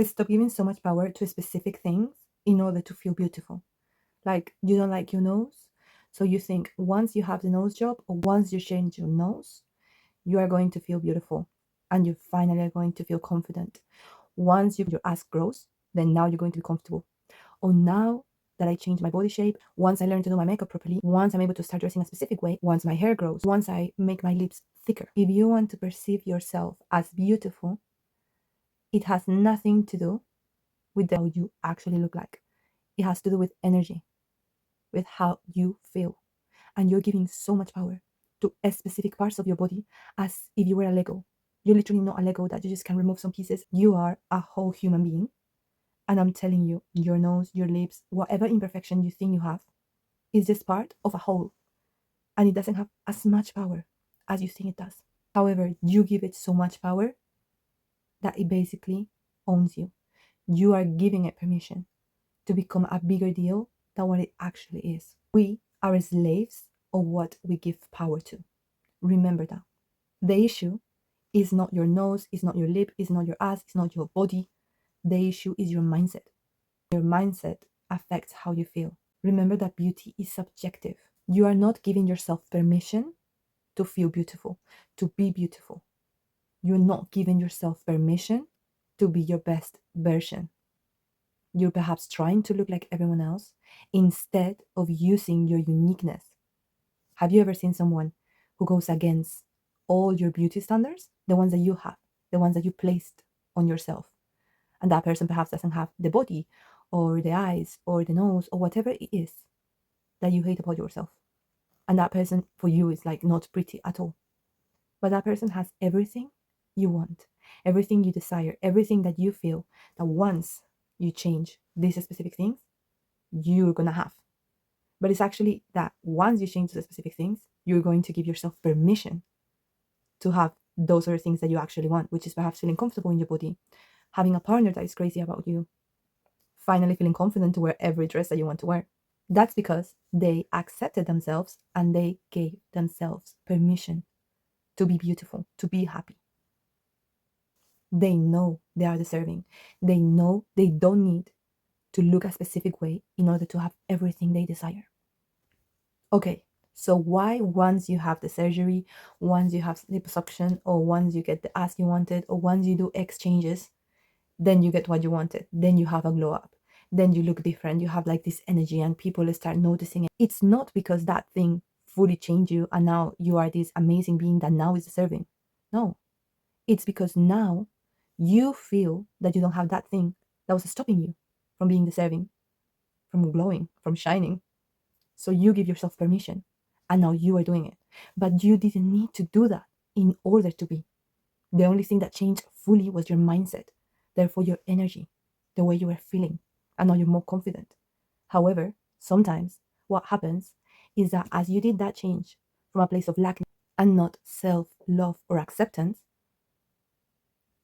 Stop giving so much power to specific things in order to feel beautiful. Like you don't like your nose, so you think once you have the nose job or once you change your nose, you are going to feel beautiful and you finally are going to feel confident. Once your ass grows, then now you're going to be comfortable. Or now that I change my body shape, once I learn to do my makeup properly, once I'm able to start dressing a specific way, once my hair grows, once I make my lips thicker. If you want to perceive yourself as beautiful, it has nothing to do with how you actually look like. It has to do with energy, with how you feel. And you're giving so much power to a specific parts of your body as if you were a Lego. You're literally not a Lego that you just can remove some pieces. You are a whole human being. And I'm telling you, your nose, your lips, whatever imperfection you think you have, is just part of a whole. And it doesn't have as much power as you think it does. However, you give it so much power that it basically owns you. You are giving it permission to become a bigger deal than what it actually is. We are slaves of what we give power to. Remember that. The issue is not your nose, is not your lip, is not your ass, it's not your body. The issue is your mindset. Your mindset affects how you feel. Remember that beauty is subjective. You are not giving yourself permission to feel beautiful, to be beautiful. You're not giving yourself permission to be your best version. You're perhaps trying to look like everyone else instead of using your uniqueness. Have you ever seen someone who goes against all your beauty standards? The ones that you have, the ones that you placed on yourself. And that person perhaps doesn't have the body or the eyes or the nose or whatever it is that you hate about yourself. And that person for you is like not pretty at all. But that person has everything you want, everything you desire, everything that you feel that once you change these specific things, you're gonna have. But it's actually that once you change the specific things, you're going to give yourself permission to have those other things that you actually want, which is perhaps feeling comfortable in your body, having a partner that is crazy about you, finally feeling confident to wear every dress that you want to wear. That's because they accepted themselves and they gave themselves permission to be beautiful, to be happy. They know they are deserving. They know they don't need to look a specific way in order to have everything they desire. Okay, so why once you have the surgery, once you have liposuction, or once you get the ass you wanted, or once you do X changes, then you get what you wanted, then you have a glow up, then you look different, you have like this energy and people start noticing it. It's not because that thing fully changed you and now you are this amazing being that now is deserving. No, it's because now you feel that you don't have that thing that was stopping you from being deserving, from glowing, from shining. So you give yourself permission and now you are doing it. But you didn't need to do that in order to be. The only thing that changed fully was your mindset, therefore your energy, the way you were feeling, and now you're more confident. However, sometimes what happens is that as you did that change from a place of lack and not self-love or acceptance,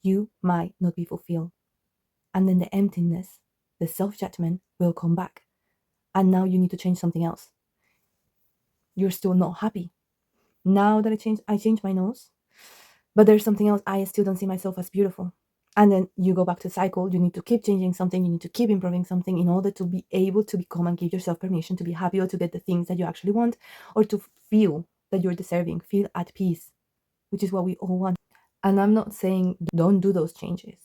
you might not be fulfilled. And then the emptiness, the self-judgment will come back. And now you need to change something else. You're still not happy. Now that I changed my nose, but there's something else. I still don't see myself as beautiful. And then you go back to the cycle. You need to keep changing something. You need to keep improving something in order to be able to become and give yourself permission to be happy or to get the things that you actually want or to feel that you're deserving, feel at peace, which is what we all want. And I'm not saying don't do those changes.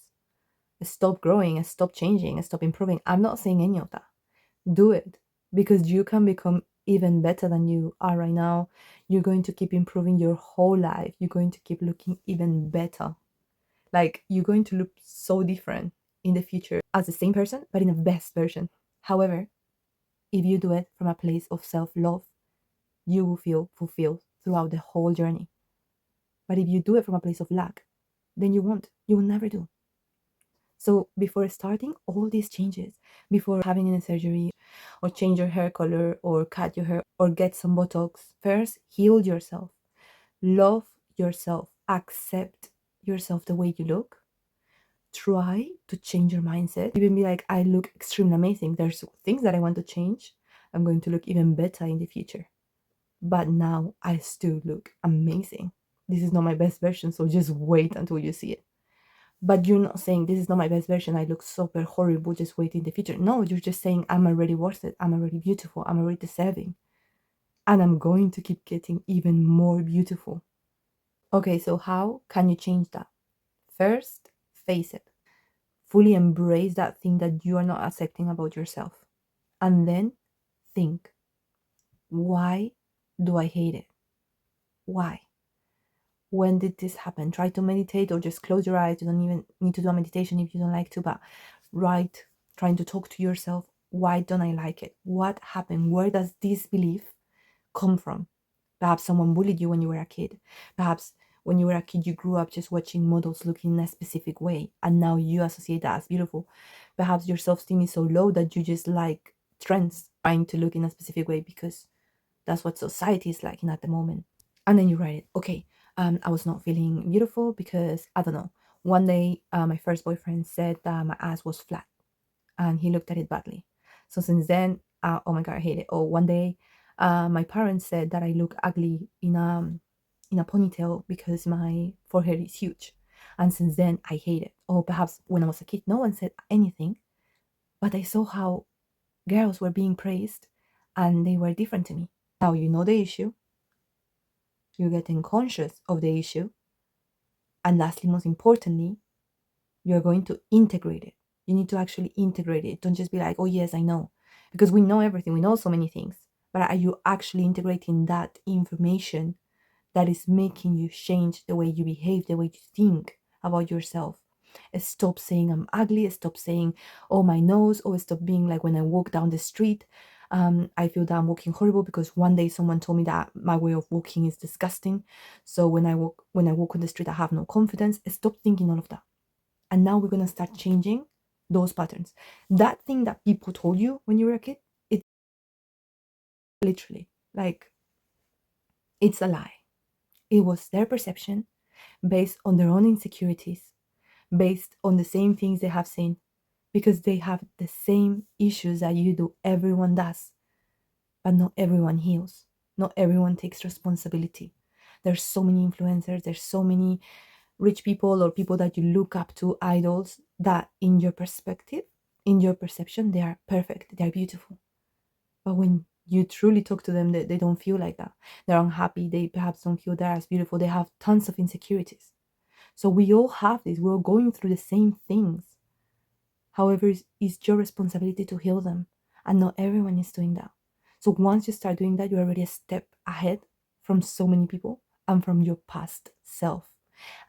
Stop growing and stop changing and stop improving. I'm not saying any of that. Do it because you can become even better than you are right now. You're going to keep improving your whole life. You're going to keep looking even better. Like you're going to look so different in the future as the same person, but in a best version. However, if you do it from a place of self-love, you will feel fulfilled throughout the whole journey. But if you do it from a place of lack, then you won't. You will never do. So before starting all these changes, before having a surgery or change your hair color or cut your hair or get some Botox, first heal yourself, love yourself, accept yourself the way you look. Try to change your mindset. Even be like, I look extremely amazing. There's things that I want to change. I'm going to look even better in the future. But now I still look amazing. This is not my best version, so just wait until you see it. But you're not saying this is not my best version, I look super horrible, just wait in the future. No, you're just saying I'm already worth it, I'm already beautiful, I'm already deserving, and I'm going to keep getting even more beautiful. Okay, so how can you change that? First, face it. Fully embrace that thing that you are not accepting about yourself. And then think, why do I hate it? Why? When did this happen? Try to meditate or just close your eyes. You don't even need to do a meditation if you don't like to, but write, trying to talk to yourself. Why don't I like it? What happened? Where does this belief come from? Perhaps someone bullied you when you were a kid. Perhaps when you were a kid, you grew up just watching models looking in a specific way, and now you associate that as beautiful. Perhaps your self esteem is so low that you just like trends, trying to look in a specific way because that's what society is liking at the moment. And then you write it. Okay, I was not feeling beautiful because I don't know. One day, my first boyfriend said that my ass was flat, and he looked at it badly. So since then, oh my god, I hate it. Or one day, my parents said that I look ugly in a ponytail because my forehead is huge, and since then I hate it. Or perhaps when I was a kid, no one said anything, but I saw how girls were being praised, and they were different to me. Now you know the issue. You're getting conscious of the issue, and lastly, most importantly, you're going to integrate it. You need to actually integrate it. Don't just be like, oh, yes, I know. Because we know everything, we know so many things. But are you actually integrating that information that is making you change the way you behave, the way you think about yourself? Stop saying I'm ugly, stop saying, oh, my nose, or stop being like when I walk down the street. I feel that I'm walking horrible because one day someone told me that my way of walking is disgusting. So when I walk on the street, I have no confidence. Stop thinking all of that. And now we're gonna start changing those patterns. That thing that people told you when you were a kid, it's literally like it's a lie. It was their perception based on their own insecurities, based on the same things they have seen, because they have the same issues that you do. Everyone does, but not everyone heals. Not everyone takes responsibility. There's so many influencers, there's so many rich people or people that you look up to, idols, that in your perspective, in your perception, they are perfect, they are beautiful. But when you truly talk to them, they don't feel like that. They're unhappy, they perhaps don't feel they're as beautiful, they have tons of insecurities. So we all have this, we're all going through the same things. However, it's your responsibility to heal them, and not everyone is doing that. So once you start doing that, you're already a step ahead from so many people and from your past self.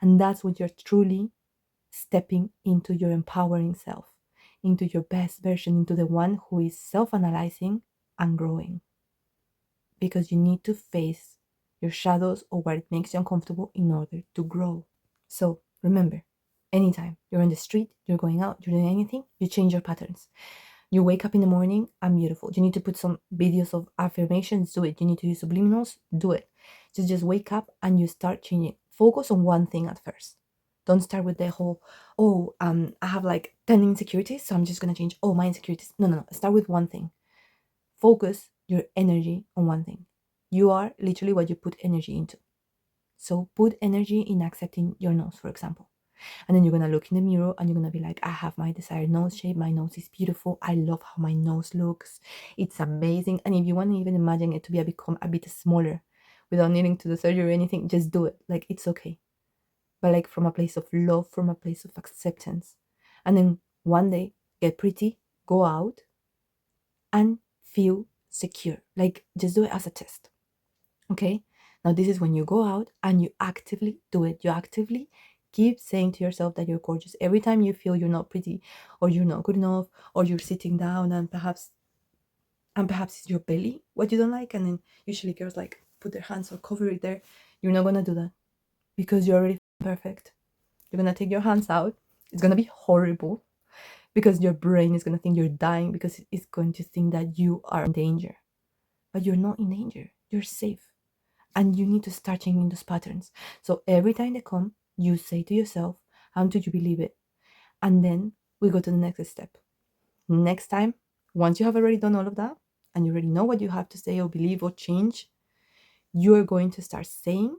And that's what you're truly stepping into your empowering self, into your best version, into the one who is self analyzing and growing. Because you need to face your shadows or what makes you uncomfortable in order to grow. So remember, anytime you're on the street, you're going out, you're doing anything, you change your patterns. You wake up in the morning, I'm beautiful. You need to put some videos of affirmations, do it. You need to use subliminals, do it. Just wake up and you start changing. Focus on one thing at first. Don't start with the whole, oh, I have like 10 insecurities, so I'm just gonna change all my insecurities. No, no, no. Start with one thing. Focus your energy on one thing. You are literally what you put energy into. So put energy in accepting your nose, for example. And then you're gonna look in the mirror and you're gonna be like, I have my desired nose shape. My nose is beautiful. I love how my nose looks. It's amazing. And if you want to even imagine it to be become a bit smaller without needing to do surgery or anything, just do it. Like it's okay. But like from a place of love, from a place of acceptance. And then one day, get pretty, go out and feel secure. Like just do it as a test. Okay? Now, this is when you go out and you actively do it. You actively keep saying to yourself that you're gorgeous. Every time you feel you're not pretty or you're not good enough or you're sitting down and perhaps it's your belly what you don't like, and then usually girls like put their hands or cover it there. You're not gonna do that because you're already perfect. You're gonna take your hands out. It's gonna be horrible because your brain is gonna think you're dying because it's going to think that you are in danger. But you're not in danger. You're safe. And you need to start changing those patterns. So every time they come, you say to yourself, how do you believe it? And then we go to the next step. Next time, once you have already done all of that, and you already know what you have to say or believe or change, you are going to start saying,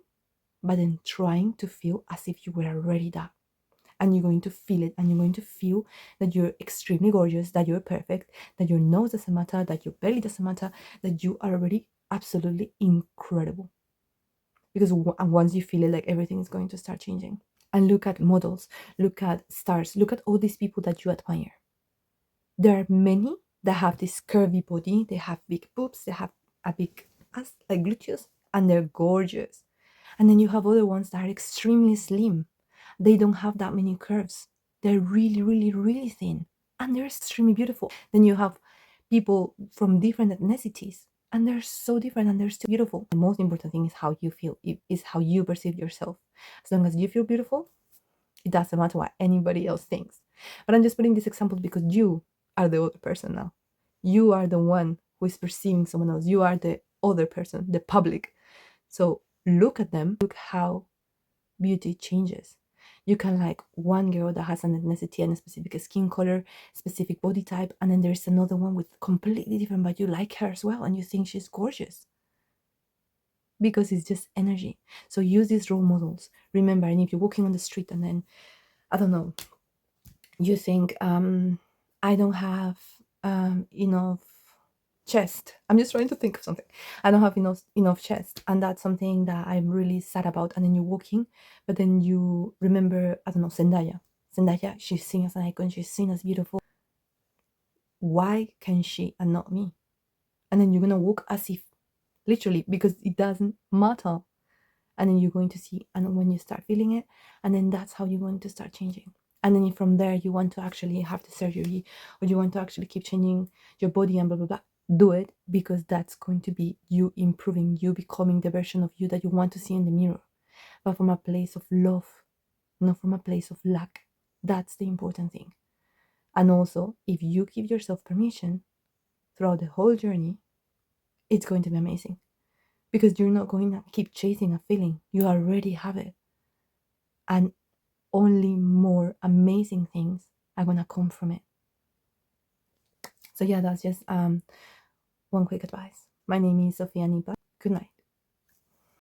but then trying to feel as if you were already that. and you're going to feel it, and you're going to feel that you're extremely gorgeous, that you're perfect, that your nose doesn't matter, that your belly doesn't matter, that you are already absolutely incredible. Because once you feel it, like, everything is going to start changing. And look at models, look at stars, look at all these people that you admire. There are many that have this curvy body, they have big boobs, they have a big ass, like gluteus, and they're gorgeous. And then you have other ones that are extremely slim. They don't have that many curves. They're really, really, really thin, and they're extremely beautiful. Then you have people from different ethnicities, and they're so different, and they're still beautiful. The most important thing is how you feel, is how you perceive yourself. As long as you feel beautiful, it doesn't matter what anybody else thinks. But I'm just putting this example because you are the other person now. You are the one who is perceiving someone else. You are the other person, the public. So look at them, look how beauty changes. You can like one girl that has an ethnicity and a specific skin color, specific body type, and then there's another one with completely different, but you like her as well and you think she's gorgeous. Because it's just energy. So use these role models. Remember, and if you're walking on the street and then, I don't know, you think, I don't have enough chest. I'm just trying to think of something. I don't have enough chest, and that's something that I'm really sad about. And then you're walking, but then you remember, I don't know, Zendaya. Zendaya, she's seen as an icon, she's seen as beautiful. Why can she and not me? And then you're gonna walk as if, literally, because it doesn't matter. And then you're going to see, and when you start feeling it, and then that's how you're going to start changing. And then from there, you want to actually have the surgery, or you want to actually keep changing your body and blah blah blah. Do it, because that's going to be you improving, you becoming the version of you that you want to see in the mirror, but from a place of love, not from a place of lack. That's the important thing. And also, if you give yourself permission throughout the whole journey, it's going to be amazing, because you're not going to keep chasing a feeling. You already have it, and only more amazing things are gonna come from it. So yeah, that's just one quick advice. My name is Sofia Nipa. Good night.